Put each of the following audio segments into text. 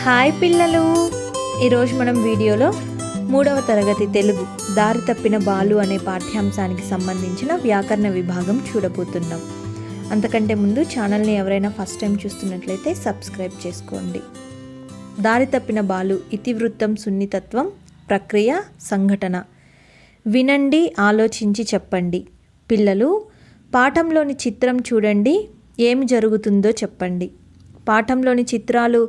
Hi పిల్లలు, ఈరోజు మనం వీడియోలో 3వ తరగతి తెలుగు దారి తప్పిన బాలు అనే పాఠ్యాంశానికి సంబంధించిన వ్యాకరణ విభాగం చూడబోతున్నాం. అంతకంటే ముందు ఛానల్ని ఎవరైనా ఫస్ట్ టైం చూస్తున్నట్లయితే సబ్స్క్రైబ్ చేసుకోండి. దారి తప్పిన బాలు ఇతివృత్తం, సున్నితత్వం, ప్రక్రియ, సంఘటన. వినండి, ఆలోచించి చెప్పండి. పిల్లలు, పాఠంలోని చిత్రం చూడండి, ఏమి జరుగుతుందో చెప్పండి. పాఠంలోని చిత్రాలు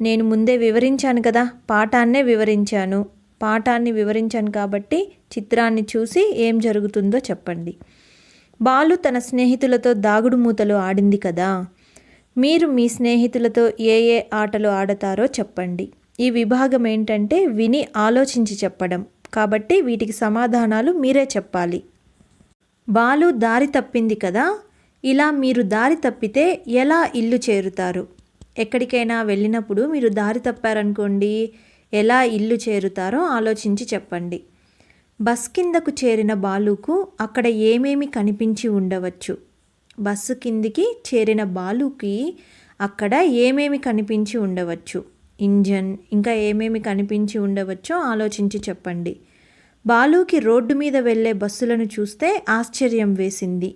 నేను ముందే వివరించాను కదా, పాఠాన్ని వివరించాను కాబట్టి చిత్రాన్ని చూసి ఏం జరుగుతుందో చెప్పండి. బాలు తన స్నేహితులతో దాగుడు మూతలు ఆడింది కదా. మీరు మీ స్నేహితులతో ఏ ఏ ఆటలు ఆడతారో చెప్పండి. ఈ విభాగం ఏంటంటే విని ఆలోచించి చెప్పడం, కాబట్టి వీటికి సమాధానాలు మీరే చెప్పాలి. బాలు దారి తప్పింది కదా. ఇలా మీరు దారి తప్పితే ఎలా ఇల్లు చేరుతారు? ఎక్కడికైనా వెళ్ళినప్పుడు మీరు దారి తప్పారనుకోండి, ఎలా ఇల్లు చేరుతారో ఆలోచించి చెప్పండి. బస్ కిందకు చేరిన బాలుకు అక్కడ ఏమేమి కనిపించి ఉండవచ్చు? బస్సు కిందికి చేరిన బాలుకి అక్కడ ఏమేమి కనిపించి ఉండవచ్చు? ఇంజన్, ఇంకా ఏమేమి కనిపించి ఉండవచ్చో ఆలోచించి చెప్పండి. బాలుకి రోడ్డు మీద వెళ్ళే బస్సులను చూస్తే ఆశ్చర్యం వేసింది.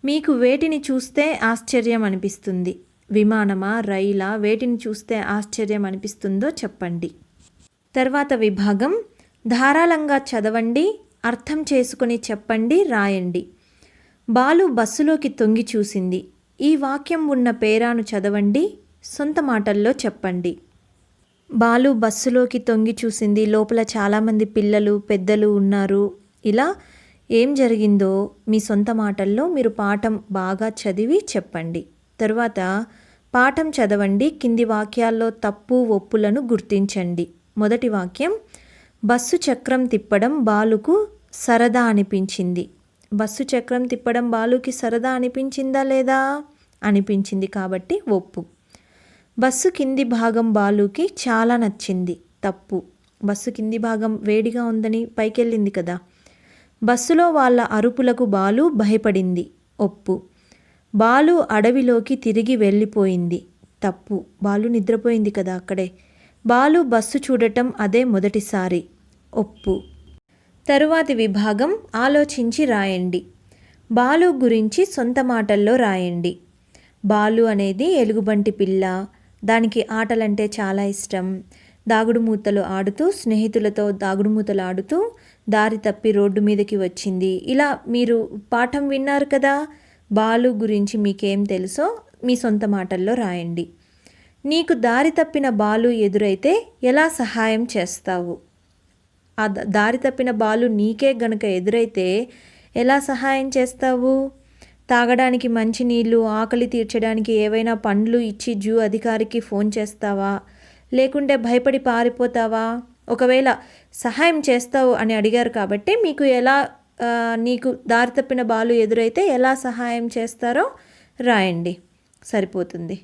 మీకు వేటిని చూస్తే ఆశ్చర్యం అనిపిస్తుంది? విమానమా, రైలా? వేటిని చూస్తే ఆశ్చర్యం అనిపిస్తుందో చెప్పండి. తర్వాత విభాగం ధారాళంగా చదవండి, అర్థం చేసుకుని చెప్పండి, రాయండి. బాలు బస్సులోకి తొంగి చూసింది. ఈ వాక్యం ఉన్న పేరాను చదవండి, సొంత మాటల్లో చెప్పండి. బాలు బస్సులోకి తొంగి చూసింది. లోపల చాలామంది పిల్లలు, పెద్దలు ఉన్నారు. ఇలా ఏం జరిగిందో మీ సొంత మాటల్లో మీరు పాఠం బాగా చదివి చెప్పండి. తరువాత పాఠం చదవండి, కింది వాక్యాల్లో తప్పు ఒప్పులను గుర్తించండి. మొదటి వాక్యం, బస్సు చక్రం తిప్పడం బాలుకు సరదా అనిపించింది. బస్సు చక్రం తిప్పడం బాలుకి సరదా అనిపించిందా లేదా? అనిపించింది, కాబట్టి ఒప్పు. బస్సు కింది భాగం బాలుకి చాలా నచ్చింది. తప్పు. బస్సు కింది భాగం వేడిగా ఉందని పైకెళ్ళింది కదా. బస్సులో వాళ్ళ అరుపులకు బాలు భయపడింది. ఒప్పు. బాలు అడవిలోకి తిరిగి వెళ్ళిపోయింది. తప్పు. బాలు నిద్రపోయింది కదా అక్కడే. బాలు బస్సు చూడటం అదే మొదటిసారి. ఒప్పు. తరువాతి విభాగం ఆలోచించి రాయండి. బాలు గురించి సొంత మాటల్లో రాయండి. బాలు అనేది ఎలుగుబంటి పిల్ల. దానికి ఆటలంటే చాలా ఇష్టం. దాగుడుమూతలు ఆడుతూ, స్నేహితులతో దాగుడుమూతలు ఆడుతూ దారి తప్పి రోడ్డు మీదకి వచ్చింది. ఇలా మీరు పాఠం విన్నారు కదా. బాలు గురించి మీకేం తెలుసో మీ సొంత మాటల్లో రాయండి. నీకు దారి తప్పిన బాలు ఎదురైతే ఎలా సహాయం చేస్తావు? ఆ దారి తప్పిన బాలు నీకే గనుక ఎదురైతే ఎలా సహాయం చేస్తావు? తాగడానికి మంచినీళ్ళు, ఆకలి తీర్చడానికి ఏవైనా పండ్లు ఇచ్చి జూ అధికారికి ఫోన్ చేస్తావా? లేకుంటే భయపడి పారిపోతావా? ఒకవేళ సహాయం చేస్తావు అని అడిగారు కాబట్టి నీకు దారి తప్పిన బాలు ఎదురైతే ఎలా సహాయం చేస్తారో రాయండి, సరిపోతుంది.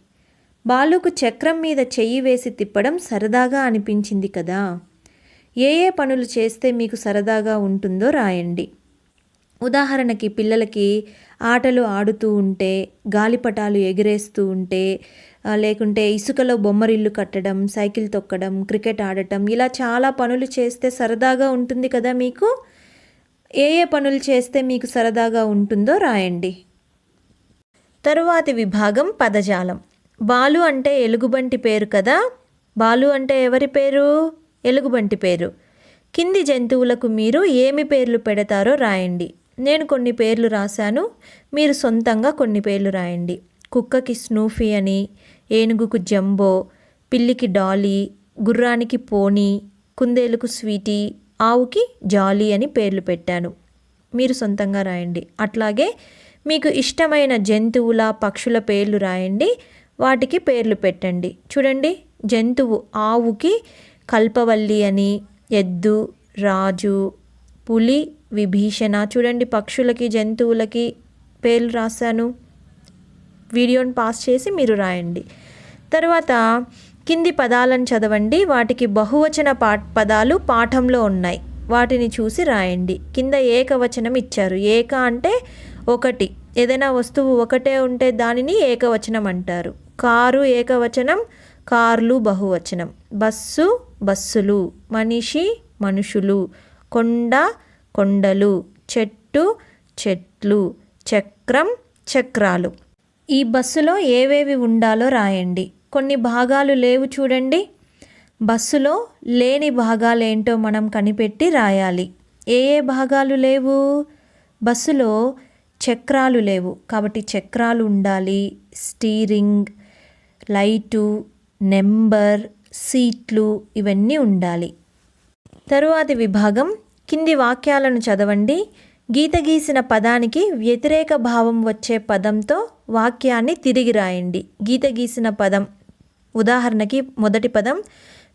బాలుకు చక్రం మీద చెయ్యి వేసి తిప్పడం సరదాగా అనిపించింది కదా. ఏ ఏ పనులు చేస్తే మీకు సరదాగా ఉంటుందో రాయండి. ఉదాహరణకి పిల్లలకి ఆటలు ఆడుతూ ఉంటే, గాలిపటాలు ఎగిరేస్తూ ఉంటే, లేకుంటే ఇసుకలో బొమ్మరిల్లు కట్టడం, సైకిల్ తొక్కడం, క్రికెట్ ఆడటం, ఇలా చాలా పనులు చేస్తే సరదాగా ఉంటుంది కదా మీకు. ఏ ఏ పనులు చేస్తే మీకు సరదాగా ఉంటుందో రాయండి. తరువాతి విభాగం పదజాలం. బాలు అంటే ఎలుగుబంటి పేరు కదా. బాలు అంటే ఎవరి పేరు? ఎలుగుబంటి పేరు. కింది జంతువులకు మీరు ఏమి పేర్లు పెడతారో రాయండి. నేను కొన్ని పేర్లు రాశాను, మీరు సొంతంగా కొన్ని పేర్లు రాయండి. కుక్కకి స్నూఫీ అని, ఏనుగుకు జంబో, పిల్లికి డాలీ, గుర్రానికి పోనీ, కుందేలుకు స్వీటీ, ఆవుకి జాలీ అని పేర్లు పెట్టాను. మీరు సొంతంగా రాయండి. అట్లాగే మీకు ఇష్టమైన జంతువుల, పక్షుల పేర్లు రాయండి, వాటికి పేర్లు పెట్టండి. చూడండి, జంతువు ఆవుకి కల్పవల్లి అని, ఎద్దు రాజు, పులి విభీషణ. చూడండి, పక్షులకి, జంతువులకి పేర్లు రాశాను. వీడియోని పాస్ చేసి మీరు రాయండి. తర్వాత కింది పదాలను చదవండి. వాటికి బహువచన పదాలు పాఠంలో ఉన్నాయి, వాటిని చూసి రాయండి. కింద ఏకవచనం ఇచ్చారు. ఏక అంటే ఒకటి. ఏదైనా వస్తువు ఒకటే ఉంటే దానిని ఏకవచనం అంటారు. కారు ఏకవచనం, కార్లు బహువచనం. బస్సు బస్సులు, మనిషి మనుషులు, కొండ కొండలు, చెట్టు చెట్లు, చక్రం చక్రాలు. ఈ బస్సులో ఏవేవి ఉండాలో రాయండి. కొన్ని భాగాలు లేవు చూడండి. బస్సులో లేని భాగాలేంటో మనం కనిపెట్టి రాయాలి. ఏ ఏ భాగాలు లేవు? బస్సులో చక్రాలు లేవు కాబట్టి చక్రాలు ఉండాలి. స్టీరింగ్, లైటు, నెంబర్, సీట్లు ఇవన్నీ ఉండాలి. తరువాతి విభాగం కింది వాక్యాలను చదవండి. గీత గీసిన పదానికి వ్యతిరేక భావం వచ్చే పదంతో వాక్యాన్ని తిరిగి రాయండి. గీత గీసిన పదం ఉదాహరణకి మొదటి పదం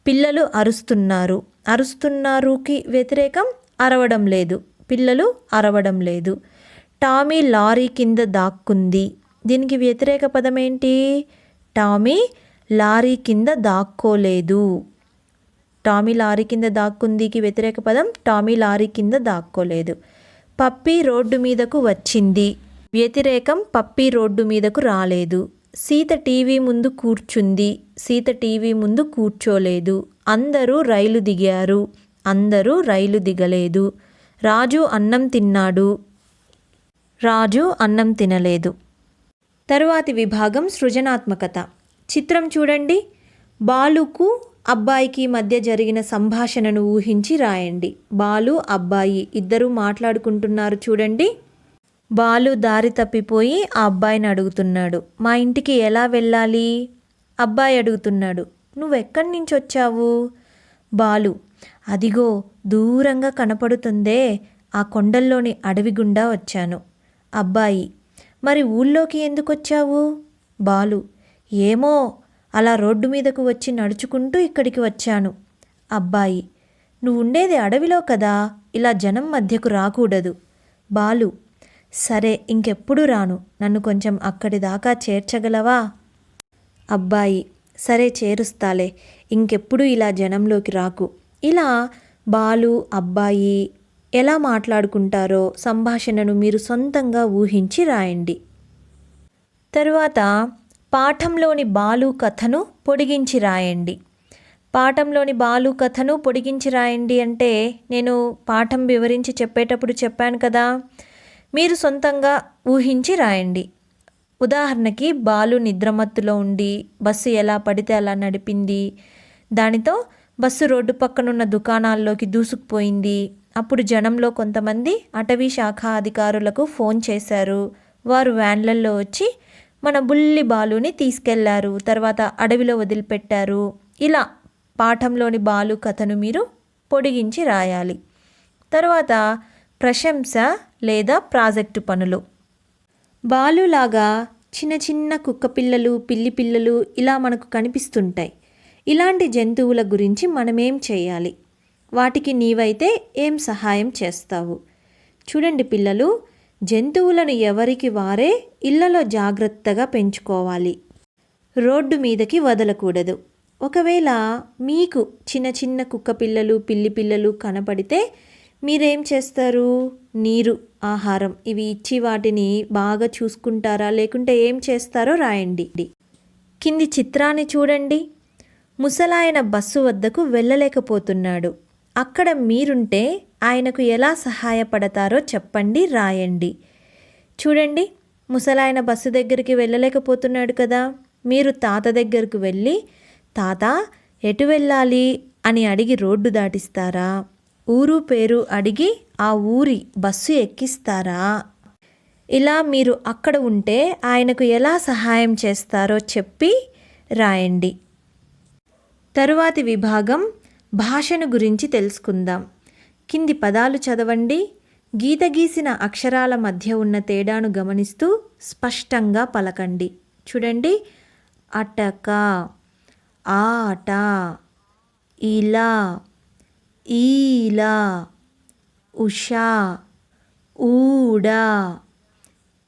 పిల్లలు అరుస్తున్నారు. అరుస్తున్నారుకి వ్యతిరేకం అరవడం లేదు. పిల్లలు అరవడం లేదు. టామీ లారీ కింద దాక్కుంది. దీనికి వ్యతిరేక పదం ఏంటి? టామీ లారీ కింద దాక్కోలేదు. టామీ లారీ కింద దాక్కుందికి వ్యతిరేక పదం టామీ లారీ కింద దాక్కోలేదు. పప్పి రోడ్డు మీదకు వచ్చింది. వ్యతిరేకం పప్పి రోడ్డు మీదకు రాలేదు. సీత టీవీ ముందు కూర్చుంది. సీత టీవీ ముందు కూర్చోలేదు. అందరూ రైలు దిగారు. అందరూ రైలు దిగలేదు. రాజు అన్నం తిన్నాడు. రాజు అన్నం తినలేదు. తరువాతి విభాగం సృజనాత్మకత. చిత్రం చూడండి. బాలుకు అబ్బాయికి మధ్య జరిగిన సంభాషణను ఊహించి రాయండి. బాలు అబ్బాయి ఇద్దరూ మాట్లాడుకుంటున్నారు చూడండి. బాలు దారి తప్పిపోయి ఆ అబ్బాయిని అడుగుతున్నాడు, మా ఇంటికి ఎలా వెళ్ళాలి? అబ్బాయి అడుగుతున్నాడు, నువ్వెక్కడి నుంచి వచ్చావు? బాలు, అదిగో దూరంగా కనపడుతుందే ఆ కొండల్లోని అడవి గుండా వచ్చాను. అబ్బాయి, మరి ఊళ్ళోకి ఎందుకు వచ్చావు? బాలు, ఏమో అలా రోడ్డు మీదకు వచ్చి నడుచుకుంటూ ఇక్కడికి వచ్చాను. అబ్బాయి, నువ్వు ఉండేది అడవిలో కదా, ఇలా జనం మధ్యకు రాకూడదు. బాలు, సరే ఇంకెప్పుడు రాను, నన్ను కొంచెం అక్కడి దాకా చేర్చగలవా? అబ్బాయి, సరే చేరుస్తాలే, ఇంకెప్పుడు ఇలా జనంలోకి రాకు. ఇలా బాలు అబ్బాయి ఎలా మాట్లాడుకుంటారో సంభాషణను మీరు సొంతంగా ఊహించి రాయండి. తరువాత పాఠంలోని బాలు కథను పొడిగించి రాయండి. పాఠంలోని బాలు కథను పొడిగించి రాయండి అంటే నేను పాఠం వివరించి చెప్పేటప్పుడు చెప్పాను కదా, మీరు సొంతంగా ఊహించి రాయండి. ఉదాహరణకి బాలు నిద్రమత్తులో ఉండి బస్సు ఎలా పడితే అలా నడిపింది. దానితో బస్సు రోడ్డు పక్కనున్న దుకాణాల్లోకి దూసుకుపోయింది. అప్పుడు జనంలో కొంతమంది అటవీ శాఖ అధికారులకు ఫోన్ చేశారు. వారు వ్యాన్లలో వచ్చి మన బుల్లి బాలుని తీసుకెళ్లారు. తర్వాత అడవిలో వదిలిపెట్టారు. ఇలా పాఠంలోని బాలు కథను మీరు పొడిగించి రాయాలి. తర్వాత ప్రశంస లేదా ప్రాజెక్టు పనులు. బాలులాగా చిన్న చిన్న కుక్క పిల్లలు, పిల్లి పిల్లలు ఇలా మనకు కనిపిస్తుంటాయి. ఇలాంటి జంతువుల గురించి మనమేం చేయాలి? వాటికి నీవైతే ఏం సహాయం చేస్తావు? చూడండి పిల్లలు, జంతువులను ఎవరికి వారే ఇళ్లలో జాగ్రత్తగా పెంచుకోవాలి. రోడ్డు మీదకి వదలకూడదు. ఒకవేళ మీకు చిన్న చిన్న కుక్క పిల్లలు, పిల్లి పిల్లలు కనపడితే మీరేం చేస్తారు? నీరు, ఆహారం ఇవి ఇచ్చి వాటిని బాగా చూసుకుంటారా, లేకుంటే ఏం చేస్తారో రాయండి. కింది చిత్రాన్ని చూడండి. ముసలాయన బస్సు వద్దకు వెళ్ళలేకపోతున్నాడు. అక్కడ మీరుంటే ఆయనకు ఎలా సహాయపడతారో చెప్పండి, రాయండి. చూడండి, ముసలాయన బస్సు దగ్గరికి వెళ్ళలేకపోతున్నాడు కదా. మీరు తాత దగ్గరకు వెళ్ళి, తాత ఎటు వెళ్ళాలి అని అడిగి రోడ్డు దాటిస్తారా? ఊరు పేరు అడిగి ఆ ఊరి బస్సు ఎక్కిస్తారా? ఇలా మీరు అక్కడ ఉంటే ఆయనకు ఎలా సహాయం చేస్తారో చెప్పి రాయండి. తరువాతి విభాగం భాషను గురించి తెలుసుకుందాం. కింది పదాలు చదవండి. గీత గీసిన అక్షరాల మధ్య ఉన్న తేడాను గమనిస్తూ స్పష్టంగా పలకండి. చూడండి, అటక, ఆట, ఇలా, ఈలా, ఉషా, ఊడ,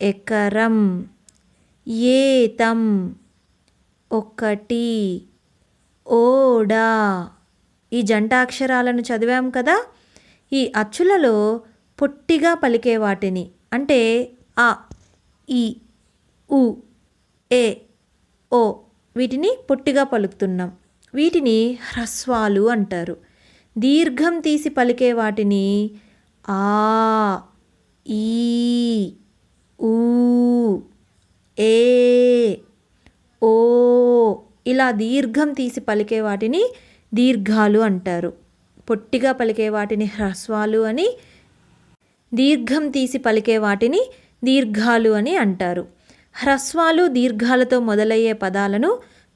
ఎకరం, ఏతం, ఒకటి, ఓడా. ఈ జంట అక్షరాలను చదివాం కదా. ఈ అచ్చులలో పొట్టిగా పలికే వాటిని అంటే ఆ, ఈ, ఉ, ఏ, ఓ వీటిని పొట్టిగా పలుకుతున్నాం. వీటిని హ్రస్వాలు అంటారు. దీర్ఘం తీసి పలికే వాటిని ఆ, ఈ, ఊ, ఏ, ఓ ఇలా దీర్ఘం తీసి పలికే వాటిని దీర్ఘాలు అంటారు. పొట్టిగా పలికే వాటిని హ్రస్వాలు అని, దీర్ఘం తీసి పలికే వాటిని దీర్ఘాలు అని అంటారు. హ్రస్వాలు దీర్ఘాలతో మొదలయ్యే పదాలను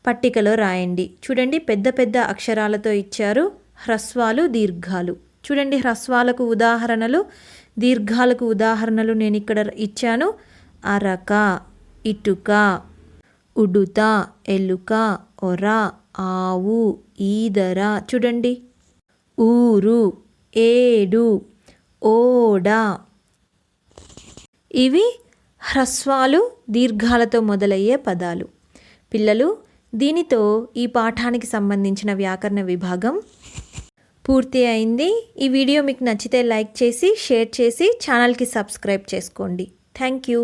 పట్టికలో రాయండి. చూడండి, పెద్ద పెద్ద అక్షరాలతో ఇచ్చారు హ్రస్వాలు దీర్ఘాలు. చూడండి, హ్రస్వాలకు ఉదాహరణలు, దీర్ఘాలకు ఉదాహరణలు నేను ఇక్కడ ఇచ్చాను. అరక, ఇటుక, ఉడుత, ఎలుక, ఒర, ఆవు, ఈదర. చూడండి, ఊరు, ఏడు, ఓడ. ఇవి హ్రస్వాలు దీర్ఘాలతో మొదలయ్యే పదాలు. పిల్లలు, దీనితో ఈ పాఠానికి సంబంధించిన వ్యాకరణ విభాగం పూర్తి అయింది. ఈ వీడియో మీకు నచ్చితే లైక్ చేసి, షేర్ చేసి ఛానల్కి సబ్స్క్రైబ్ చేసుకోండి. Thank you.